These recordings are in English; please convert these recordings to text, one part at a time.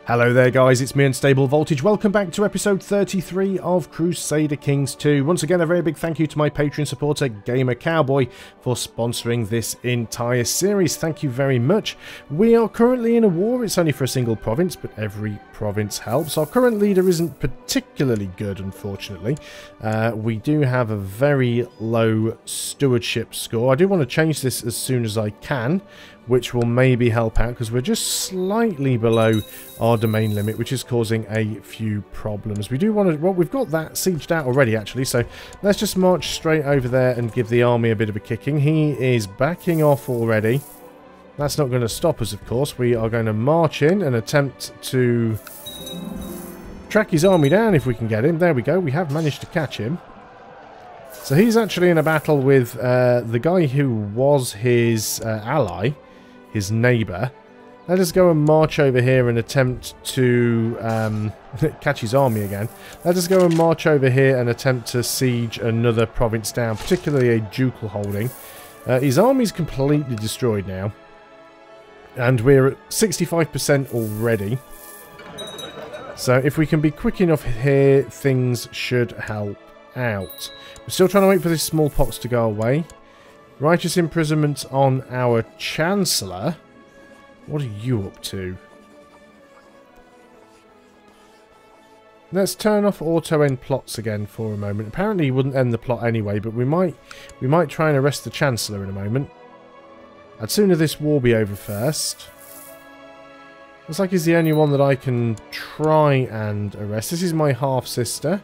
Hello there guys, it's me Unstable Voltage. Welcome back to episode 33 of Crusader Kings 2. Once again, a very big thank you to my Patreon supporter, Gamer Cowboy, for sponsoring this entire series. Thank you very much. We are currently in a war. It's only for a single province, but every province helps. Our current leader isn't particularly good, unfortunately. We do have a very low stewardship score. I do want to change this as soon as I can, which will maybe help out because we're just slightly below our domain limit, which is causing a few problems. We do want to, well, we've got that sieged out already actually, so let's just march straight over there and give the army a bit of a kicking. He is backing off already. That's not going to stop us, of course. We are going to march in and attempt to track his army down if we can get him. There we go, we have managed to catch him. So he's actually in a battle with the guy who was his ally, his neighbour. Let us go and march over here and attempt to catch his army again. Let us go and march over here and attempt to siege another province down, particularly a ducal holding. His army's completely destroyed now, and we're at 65% already. So if we can be quick enough here, things should help out. We're still trying to wait for this smallpox to go away. Righteous imprisonment on our Chancellor. What are you up to? Let's turn off auto end plots again for a moment. Apparently he wouldn't end the plot anyway, but we might try and arrest the Chancellor in a moment. I'd sooner this war be over first. Looks like he's the only one that I can try and arrest. This is my half-sister.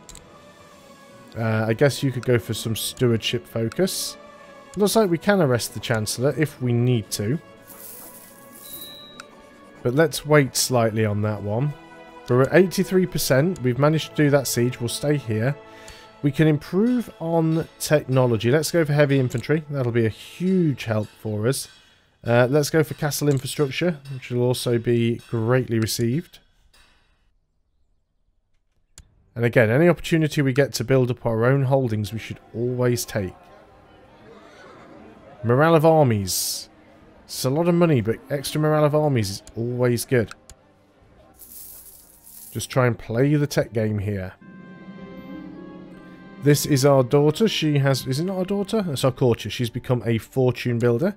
I guess you could go for some stewardship focus. Looks like we can arrest the Chancellor if we need to. But let's wait slightly on that one. We're at 83%. We've managed to do that siege. We'll stay here. We can improve on technology. Let's go for heavy infantry. That'll be a huge help for us. Let's go for castle infrastructure, which will also be greatly received. And again, any opportunity we get to build up our own holdings, we should always take. Morale of armies. It's a lot of money, but extra morale of armies is always good. Just try and play the tech game here. This is our daughter. She has... Is it not our daughter? It's our courtier. She's become a fortune builder.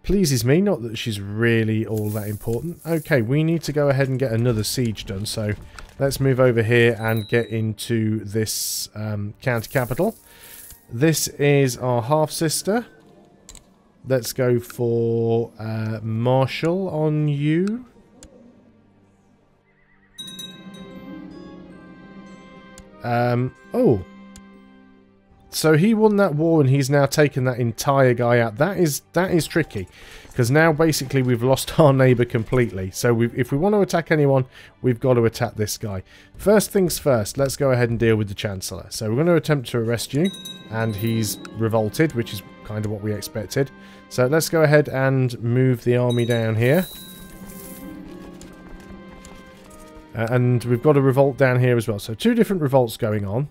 Pleases me, not that she's really all that important. Okay, we need to go ahead and get another siege done, so let's move over here and get into this counter-capital. This is our half-sister. Let's go for Marshal on you. Oh. So he won that war and he's now taken that entire guy out. That is tricky. Because now basically we've lost our neighbour completely. So if we want to attack anyone, we've got to attack this guy. First things first, let's go ahead and deal with the Chancellor. So we're going to attempt to arrest you. And he's revolted, which is kind of what we expected. So let's go ahead and move the army down here. And we've got a revolt down here as well. So two different revolts going on.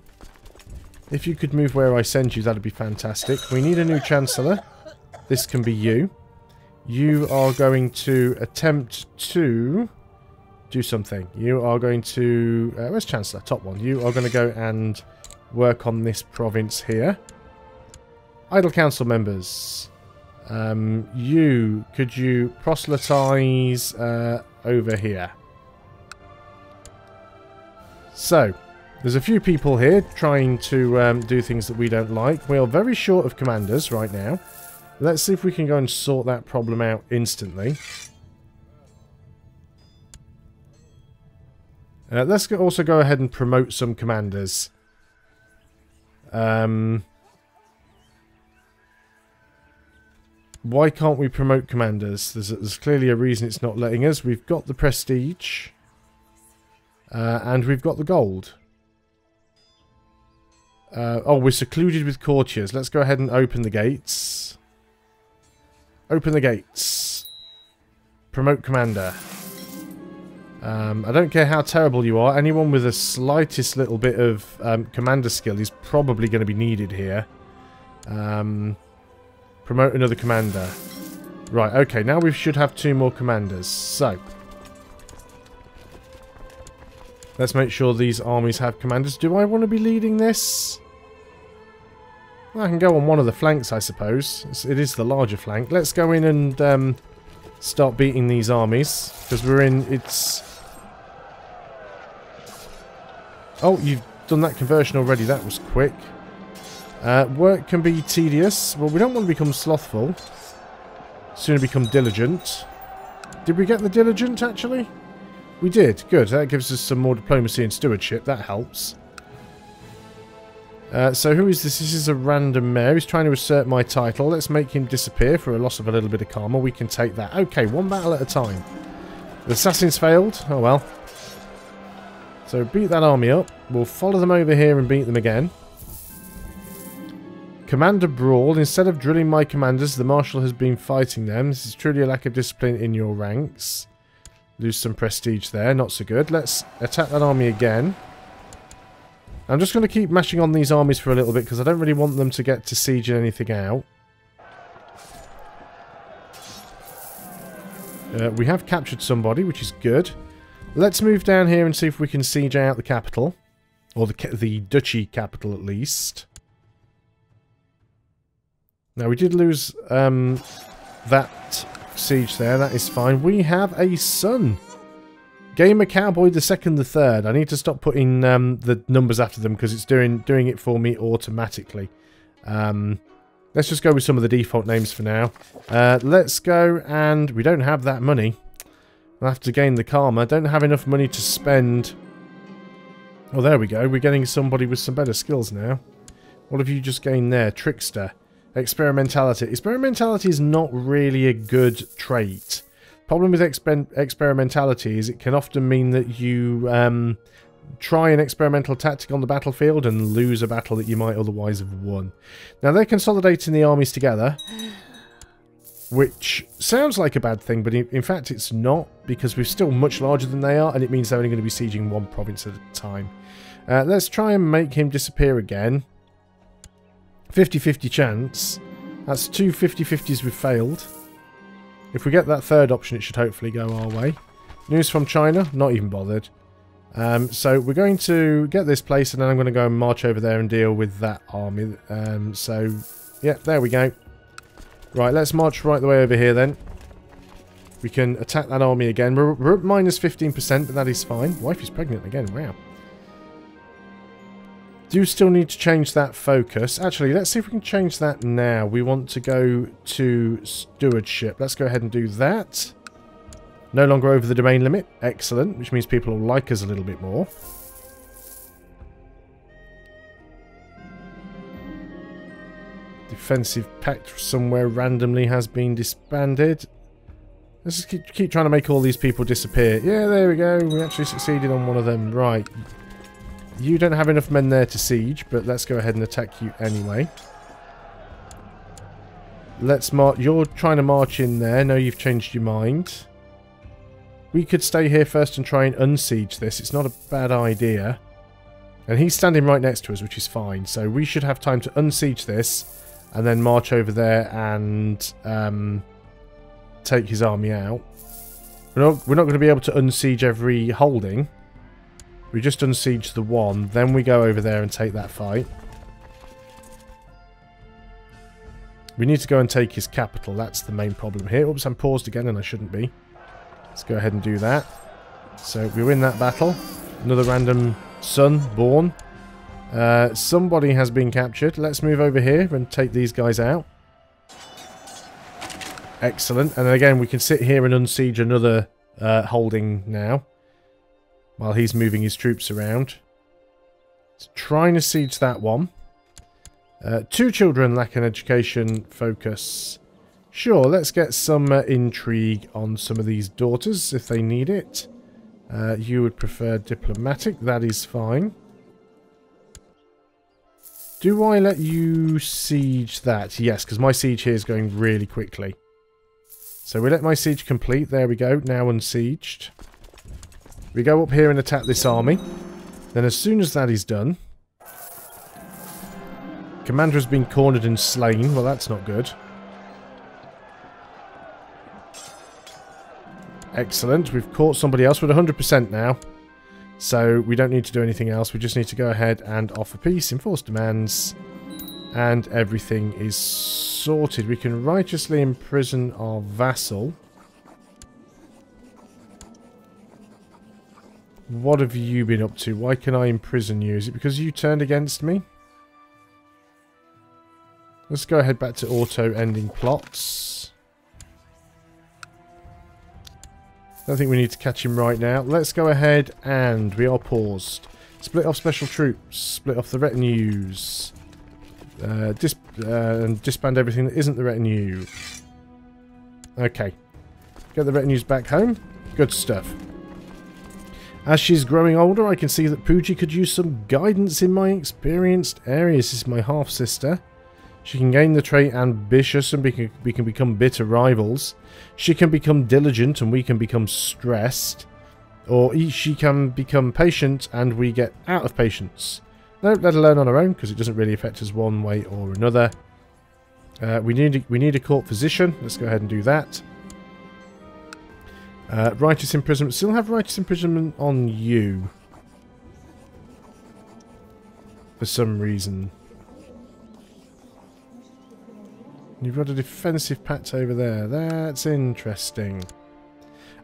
If you could move where I send you, that'd be fantastic. We need a new Chancellor. This can be you. You are going to attempt to do something. You are going to... where's Chancellor? Top one. You are going to go and work on this province here. Idle council members. Could you proselytize over here? So... There's a few people here trying to do things that we don't like. We are very short of commanders right now. Let's see if we can go and sort that problem out instantly. Let's also go ahead and promote some commanders. Why can't we promote commanders? There's clearly a reason it's not letting us. We've got the prestige. And we've got the gold. Oh, we're secluded with courtiers. Let's go ahead and open the gates. Open the gates. Promote commander. I don't care how terrible you are. Anyone with the slightest little bit of commander skill is probably going to be needed here. Promote another commander. Right, okay, now we should have 2 more commanders. So, Let's make sure these armies have commanders. Do I want to be leading this? Well, I can go on one of the flanks, I suppose. It is the larger flank. Let's go in and start beating these armies. Because we're in... It's... Oh, you've done that conversion already. That was quick. Work can be tedious. Well, we don't want to become slothful. Sooner become diligent. Did we get the diligent, actually? We did. Good. That gives us some more diplomacy and stewardship. That helps. So who is this? This is a random mayor. He's trying to assert my title. Let's make him disappear for a loss of a little bit of karma. We can take that. Okay, one battle at a time. The assassins failed. Oh well. So beat that army up. We'll follow them over here and beat them again. Commander Brawl. Instead of drilling my commanders, the Marshal has been fighting them. This is truly a lack of discipline in your ranks. Lose some prestige there. Not so good. Let's attack that army again. I'm just going to keep mashing on these armies for a little bit because I don't really want them to get to siege anything out. We have captured somebody, which is good. Let's move down here and see if we can siege out the capital. Or the duchy capital, at least. Now, we did lose that siege there. That is fine. We have a son. Gamer Cowboy the second, the third. I need to stop putting the numbers after them because it's doing it for me automatically. Let's just go with some of the default names for now. Let's go, and we don't have that money. We'll have to gain the karma. Don't have enough money to spend. Oh, there we go. We're getting somebody with some better skills now. What have you just gained there? Trickster. Experimentality. Experimentality is not really a good trait. Problem with experimentality is it can often mean that you try an experimental tactic on the battlefield and lose a battle that you might otherwise have won. Now they're consolidating the armies together, which sounds like a bad thing, but in fact it's not, because we're still much larger than they are, and it means they're only going to be sieging one province at a time. Let's try and make him disappear again. 50-50 chance. That's two 50-50s we've failed. If we get that third option, it should hopefully go our way. News from China? Not even bothered. So we're going to get this place, and then I'm going to go and march over there and deal with that army. So, yeah, there we go. Right, let's march right the way over here then. We can attack that army again. We're at minus 15%, but that is fine. Wife is pregnant again, wow. Do still need to change that focus. Actually, let's see if we can change that now. We want to go to stewardship. Let's go ahead and do that. No longer over the domain limit. Excellent, which means people will like us a little bit more. Defensive pact somewhere randomly has been disbanded. Let's just keep trying to make all these people disappear. Yeah, there we go. We actually succeeded on one of them. Right. You don't have enough men there to siege, but let's go ahead and attack you anyway. Let's march. You're trying to march in there. No, you've changed your mind. We could stay here first and try and unsiege this. It's not a bad idea. And he's standing right next to us, which is fine. So we should have time to unsiege this and then march over there and take his army out. We're not going to be able to unsiege every holding. We just unsiege the one, then we go over there and take that fight. We need to go and take his capital. That's the main problem here. Oops, I'm paused again and I shouldn't be. Let's go ahead and do that. So we win that battle. Another random son born. Somebody has been captured. Let's move over here and take these guys out. Excellent. And again, we can sit here and unsiege another holding now, while he's moving his troops around. He's trying to siege that one. 2 children lack an education focus. Sure, let's get some intrigue on some of these daughters if they need it. You would prefer diplomatic. That is fine. Do I let you siege that? Yes, because my siege here is going really quickly. So we let my siege complete. There we go. Now unsieged. We go up here and attack this army. Then as soon as that is done... Commander has been cornered and slain. Well, that's not good. Excellent. We've caught somebody else. We're at 100% now. So we don't need to do anything else. We just need to go ahead and offer peace, enforce demands, and everything is sorted. We can righteously imprison our vassal. What have you been up to? Why can I imprison you? Is it because you turned against me? Let's go ahead back to auto-ending plots. Don't think we need to catch him right now. Let's go ahead and we are paused. Split off special troops. Split off the retinues. And disband everything that isn't the retinue. Okay. Get the retinues back home. Good stuff. As she's growing older, I can see that Pooji could use some guidance in my experienced areas. This is my half-sister. She can gain the trait ambitious and we can become bitter rivals. She can become diligent and we can become stressed. Or she can become patient and we get out of patience. No, let her learn on her own because it doesn't really affect us one way or another. We need a court physician. Let's go ahead and do that. Righteous imprisonment. Still have righteous imprisonment on you. For some reason. You've got a defensive pact over there. That's interesting.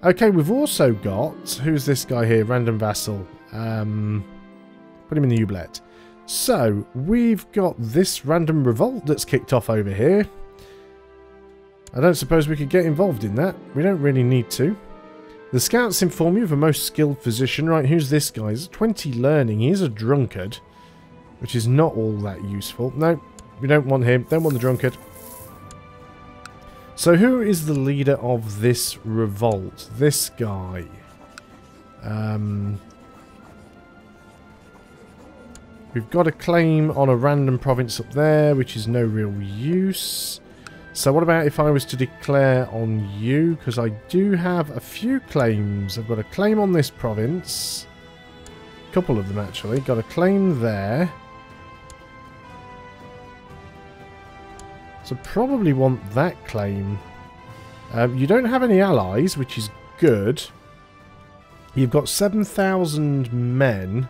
Okay, we've also got... Who's this guy here? Random vassal. Put him in the oublet. So, we've got this random revolt that's kicked off over here. I don't suppose we could get involved in that. We don't really need to. The scouts inform you of a most skilled physician. Right, who's this guy? He's 20 learning. He is a drunkard, which is not all that useful. No, we don't want him. Don't want the drunkard. So who is the leader of this revolt? This guy. We've got a claim on a random province up there, which is no real use. So what about if I was to declare on you? Because I do have a few claims. I've got a claim on this province. A couple of them, actually. Got a claim there. So probably want that claim. You don't have any allies, which is good. You've got 7,000 men.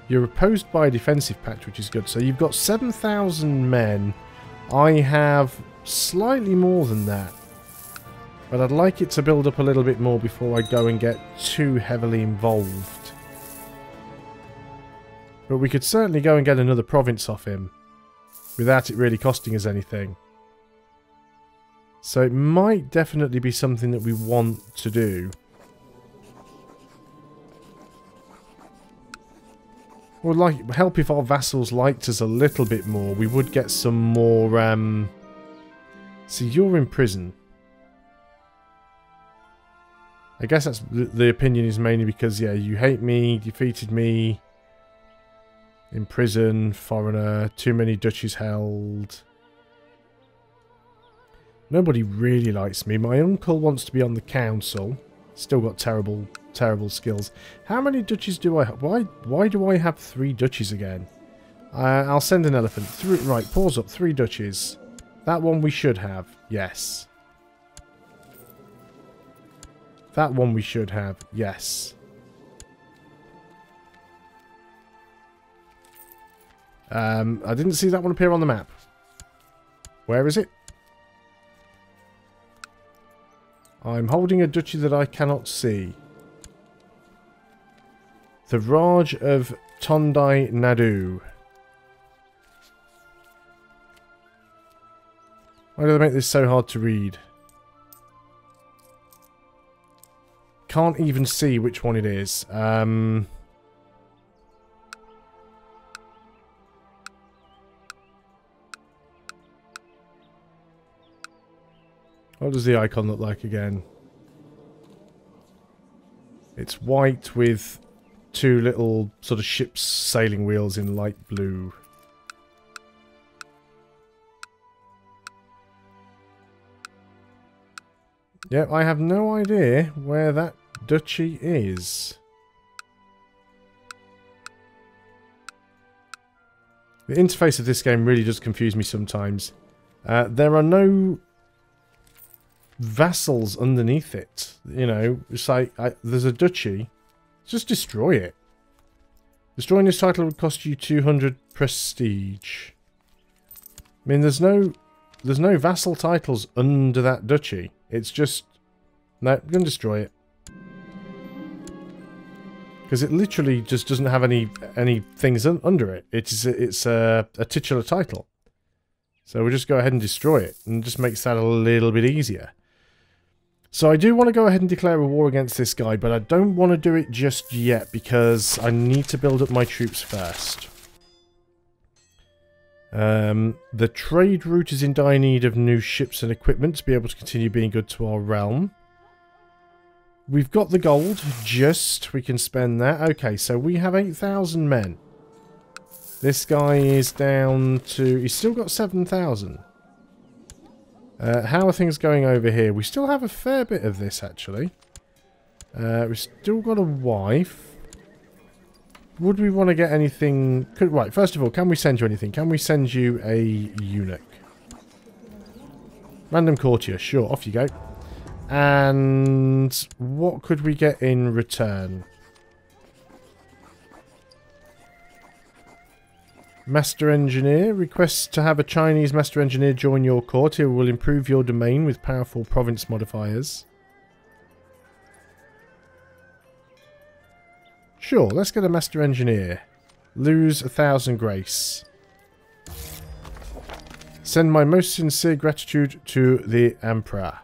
You're opposed by a defensive pact, which is good. So you've got 7,000 men. I have slightly more than that. But I'd like it to build up a little bit more before I go and get too heavily involved. But we could certainly go and get another province off him. Without it really costing us anything. So it might definitely be something that we want to do. Would like help if our vassals liked us a little bit more. We would get some more... See, you're in prison. I guess that's the opinion is mainly because, yeah, you hate me, defeated me... In prison, foreigner, too many duchies held. Nobody really likes me. My uncle wants to be on the council. Still got terrible, terrible skills. How many duchies do I have? Why do I have 3 duchies again? I'll send an elephant. Right, pause up. 3 duchies. That one we should have. Yes. That one we should have. Yes. I didn't see that one appear on the map. Where is it? I'm holding a duchy that I cannot see. The Raj of Tondai Nadu. Why do they make this so hard to read? Can't even see which one it is. What does the icon look like again? It's white with 2 little sort of ship's sailing wheels in light blue. Yep, I have no idea where that duchy is. The interface of this game really does confuse me sometimes. There are no vassals underneath it. You know, it's like, there's a duchy. Just destroy it. Destroying this title would cost you 200 prestige. I mean, there's no vassal titles under that duchy. It's just... No, I'm going to destroy it. Because it literally just doesn't have any things under it. It's a titular title. So we'll just go ahead and destroy it. And it just makes that a little bit easier. So I do want to go ahead and declare a war against this guy. But I don't want to do it just yet. Because I need to build up my troops first. The trade route is in dire need of new ships and equipment to be able to continue being good to our realm. We've got the gold, we can spend that. Okay, so we have 8,000 men. This guy is down to... He's still got 7,000. How are things going over here? We still have a fair bit of this, actually. We've still got a wife. Would we want to get anything... Right, first of all, can we send you anything? Can we send you a eunuch? Random courtier, sure, off you go. And what could we get in return? Master Engineer. Requests to have a Chinese Master Engineer join your court. He will improve your domain with powerful province modifiers. Sure, let's get a Master Engineer. Lose 1,000 grace. Send my most sincere gratitude to the Emperor.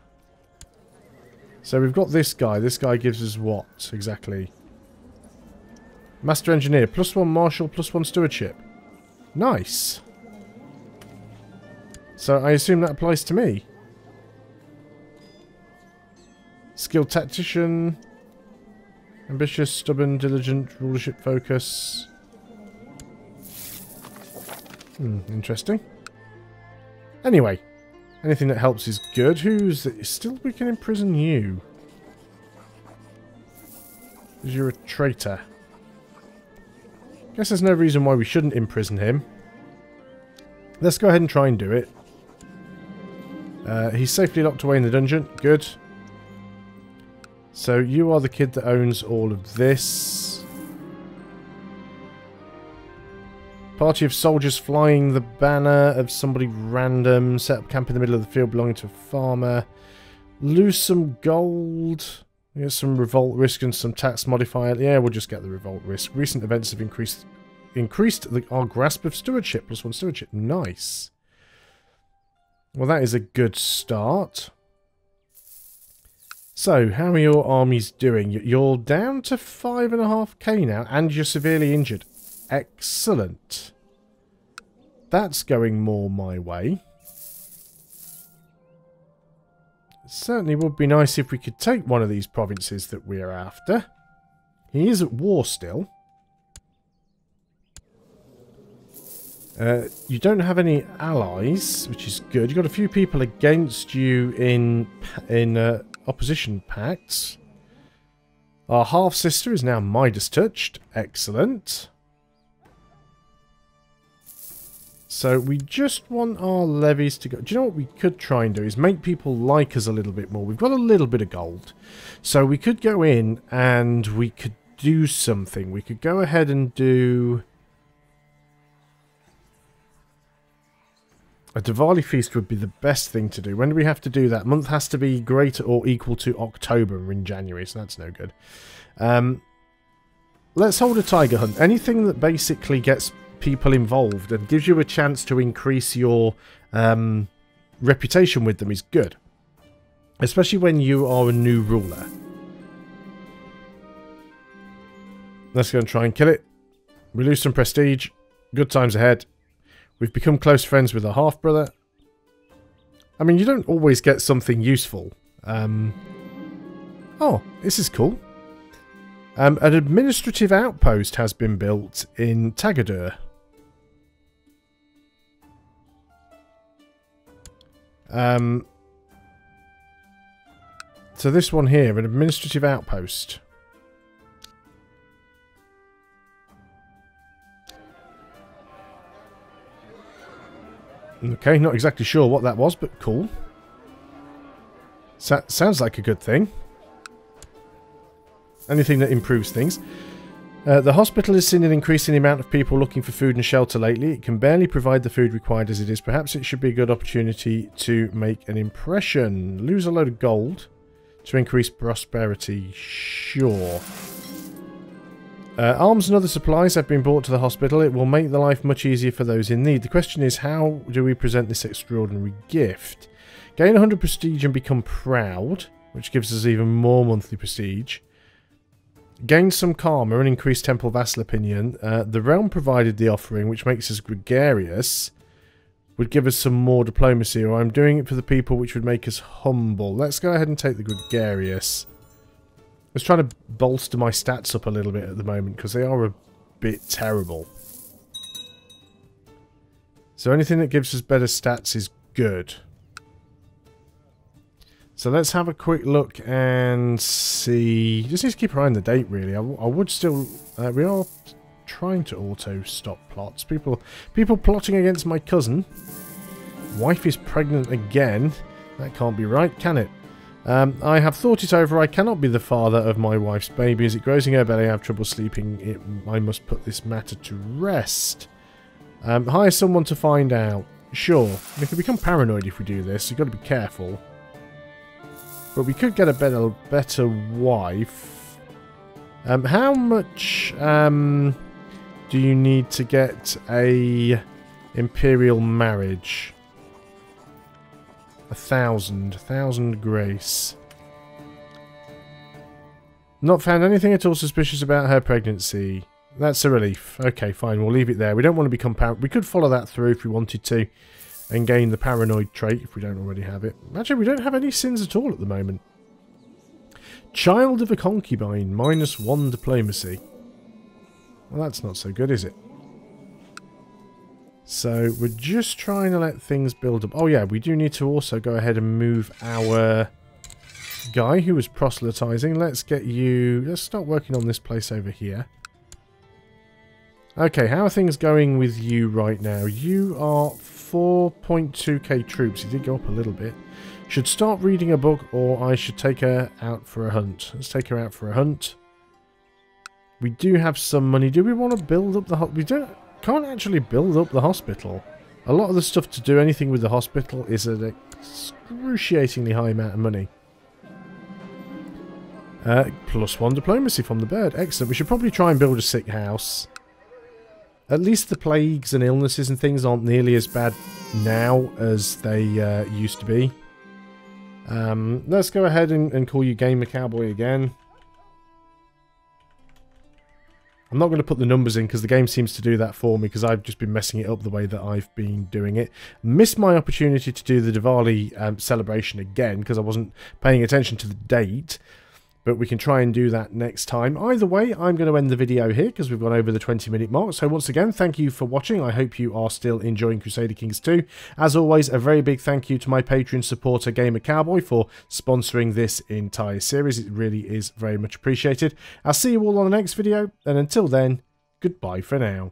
So we've got this guy. This guy gives us what, exactly? Master Engineer. +1 Marshal, +1 Stewardship. Nice. So I assume that applies to me. Skilled Tactician. Ambitious, stubborn, diligent, rulership focus. Interesting. Anyway. Anything that helps is good. Who's... Still we can imprison you. Because you're a traitor. Guess there's no reason why we shouldn't imprison him. Let's go ahead and try and do it. He's safely locked away in the dungeon. Good. So you are the kid that owns all of this. Party of soldiers flying the banner of somebody random. Set up camp in the middle of the field belonging to a farmer. Lose some gold. Get some revolt risk and some tax modifier. Yeah, we'll just get the revolt risk. Recent events have increased our grasp of stewardship. +1 stewardship. Nice. Well, that is a good start. So, how are your armies doing? You're down to 5.5k now, and you're severely injured. Excellent. That's going more my way. It certainly would be nice if we could take one of these provinces that we're after. He is at war still. You don't have any allies, which is good. You've got a few people against you in opposition pacts. Our half-sister is now Midas touched. Excellent. So we just want our levies to go... Do you know what we could try and do is make people like us a little bit more. We've got a little bit of gold. So we could go in and we could do something. We could go ahead and do... A Diwali feast would be the best thing to do. When do we have to do that? Month has to be greater or equal to October. We're in January, so that's no good. Let's hold a tiger hunt. Anything that basically gets people involved and gives you a chance to increase your reputation with them is good. Especially when you are a new ruler. Let's go and try and kill it. We lose some prestige. Good times ahead. We've become close friends with our half-brother. I mean, you don't always get something useful. Oh, this is cool. An administrative outpost has been built in Tagadur. So this one here, an administrative outpost. Okay, not exactly sure what that was, but cool. Sounds like a good thing. Anything that improves things. The hospital has seen an increase in the amount of people looking for food and shelter lately. It can barely provide the food required as it is. Perhaps it should be a good opportunity to make an impression. Lose a load of gold to increase prosperity. Sure. Arms and other supplies have been brought to the hospital. It will make the life much easier for those in need. The question is, how do we present this extraordinary gift? Gain 100 prestige and become proud, which gives us even more monthly prestige. Gain some karma and increase temple vassal opinion. The realm provided the offering, which makes us gregarious, would give us some more diplomacy, or I'm doing it for the people, which would make us humble. Let's go ahead and take the gregarious. I was trying to bolster my stats up a little bit at the moment, because they are a bit terrible. So anything that gives us better stats is good. So let's have a quick look and see. Just need to keep an eye on the date, really. I would still... we are trying to auto-stop plots. People plotting against my cousin. Wife is pregnant again. That can't be right, can it? I have thought it over. I cannot be the father of my wife's baby. As it grows in her belly, I have trouble sleeping. I must put this matter to rest. Hire someone to find out. Sure. We could become paranoid if we do this. You've got to be careful. But we could get a better wife. How much do you need to get a imperial marriage? 1,000 grace. Not found anything at all suspicious about her pregnancy. That's a relief. Okay, fine. We'll leave it there. We don't want to become paranoid. We could follow that through if we wanted to. And gain the paranoid trait if we don't already have it. Actually, we don't have any sins at all at the moment. Child of a concubine, -1 diplomacy. Well, that's not so good, is it? So, we're just trying to let things build up. Oh yeah, we do need to also go ahead and move our guy who was proselytizing. Let's get you... Let's start working on this place over here. Okay, how are things going with you right now? You are 4.2k troops. You did go up a little bit. Should start reading a book, or I should take her out for a hunt. Let's take her out for a hunt. We do have some money. Do we want to build up the... We can't actually build up the hospital. A lot of the stuff to do anything with the hospital is an excruciatingly high amount of money. +1 diplomacy from the bird. Excellent. We should probably try and build a sick house. At least the plagues and illnesses and things aren't nearly as bad now as they used to be. Let's go ahead and call you Gamer Cowboy again. I'm not going to put the numbers in because the game seems to do that for me because I've just been messing it up the way that I've been doing it. Missed my opportunity to do the Diwali celebration again because I wasn't paying attention to the date. But we can try and do that next time. Either way, I'm going to end the video here because we've gone over the 20-minute mark. So once again, thank you for watching. I hope you are still enjoying Crusader Kings 2. As always, a very big thank you to my Patreon supporter, Gamer Cowboy, for sponsoring this entire series. It really is very much appreciated. I'll see you all on the next video. And until then, goodbye for now.